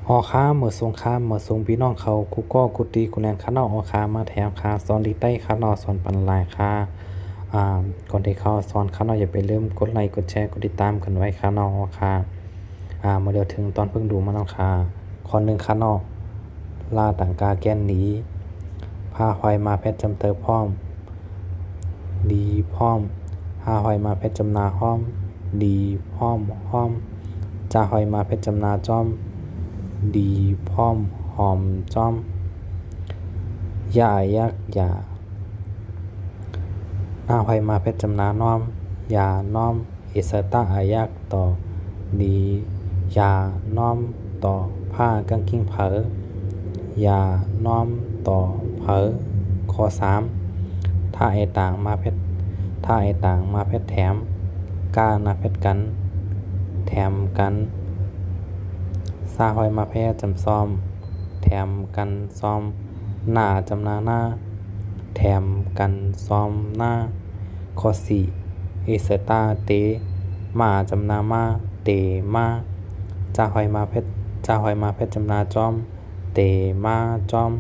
ออค้าเมื่อสงครามเมื่อทรงพี่น้องเขากูก็กูตีกูแลนข้านอกออค้ามาแถมค้าสอนดีใต้ข้านอกสอนปันหลายค้าอ่าก่อนที่เขาสอนข้านอกอย่าไปลืมกดไลค์กดแชร์กดติดตามกันไว้ข้านอกออค้าเมื่อเดียวถึงตอนเพิ่งดูมาแล้วค่ะข้อหนึ่งข้านอกล่าต่างกาแกนหนีพาหอยมาเพชรจำเตอพร้อมดีพร้อมหาหอยมาเพชรจำนาห้อมดีพร้อมห้อมจ่าหอยมาเพชรจำนาจอมดีพร้อมหอมจอมยายักยาหน้าหอยมาเพชรจำนาน้อมยาน้อมเอสตาอายักต่อดียาน้อมต่อผ้ากางกิ้งเผอยาน้อมต่อเผอข้อ3ถ้าไอต่างมาเพชรถ้าไอต่างมาเพชรแถมก้านาเพชรกันแถมกันซาหอยมาแพ้จำซ้อมแถมกันซ้อมหน้าจำนาหน้าแถมกันซ้อมหน้าข้อ4เอสตาเตมาจำนามาเตมาจาหอยมาเพชรจาหอยมาเพชรจำนาจอมเตมาจอม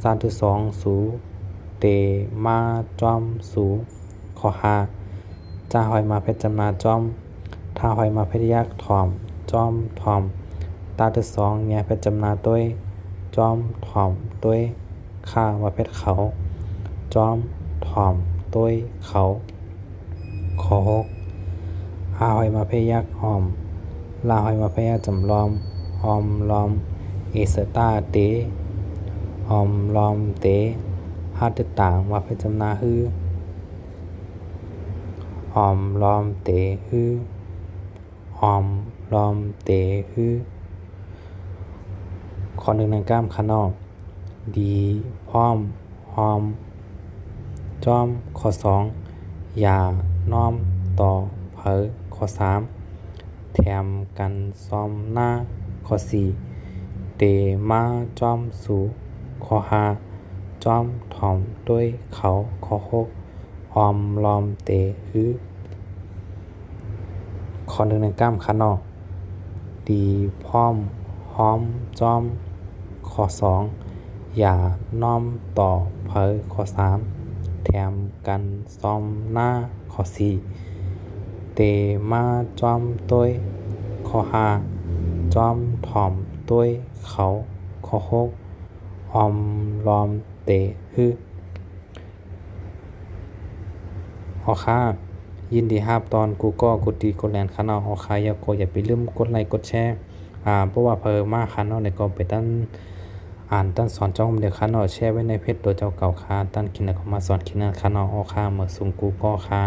32สูเตมาจอมสูข้อ5จาหอยมาเพชรจำนาจอมถ้าหอยมาเพชรยักษ์ถ่อมจอมถ่อมตาที่2เนี่ยเพชรจำนาต้วยจอมถ่อมต้วยข้าว่าเพชรเขาจอมถ่อมต้วยเขาข้อ6หาหอยมาเพชรยักษ์หอมลาหอยมาเพชรยักษ์จำลอมหอมลอมเอสตาเตหอมลอมเตหาติต่างว่าเพชรจำนาฮือหอมลอมเตฮือหอมลอมเตฮือข้อ1ในกล้ามข้างนอกดีพร้อมหอมจอมข้อ2อย่าน้อมต่อเผอข้อ3แถมกันซ้อมหน้าข้อ4เตมาจอมสูข้อ5จอมถ่อมด้วยเขาข้อ6หอมลอมเตฮือข้อ1ในกล้ามข้างนอกดีพร้อมหอมจอมข้อ2อย่าน้อมต่อเผอข้อ3แถมกันซ้อมหน้าข้อ4เตมาจอมต้วยข้อ5จอมถ่อมต้วยเขาข้อ6หอมลอมเตฮือขอค่ายินดีรับตอนกูก็กดดีกดแลนข้างนอกขอค่อย่าไปลืมกดไลค์กดแชร์เพราะว่าเพิ่มมาข้างนอกในก็ไปตั้งอ่านตั้งสอนจ้องเดี๋ยวข้างนอกแชร์ไว้ในเพจตัวเจ้าเก่าค่าตั้งกินแล้วก็มาสอนกินข้างนอกข้าเมื่อสูงกูก็ค่า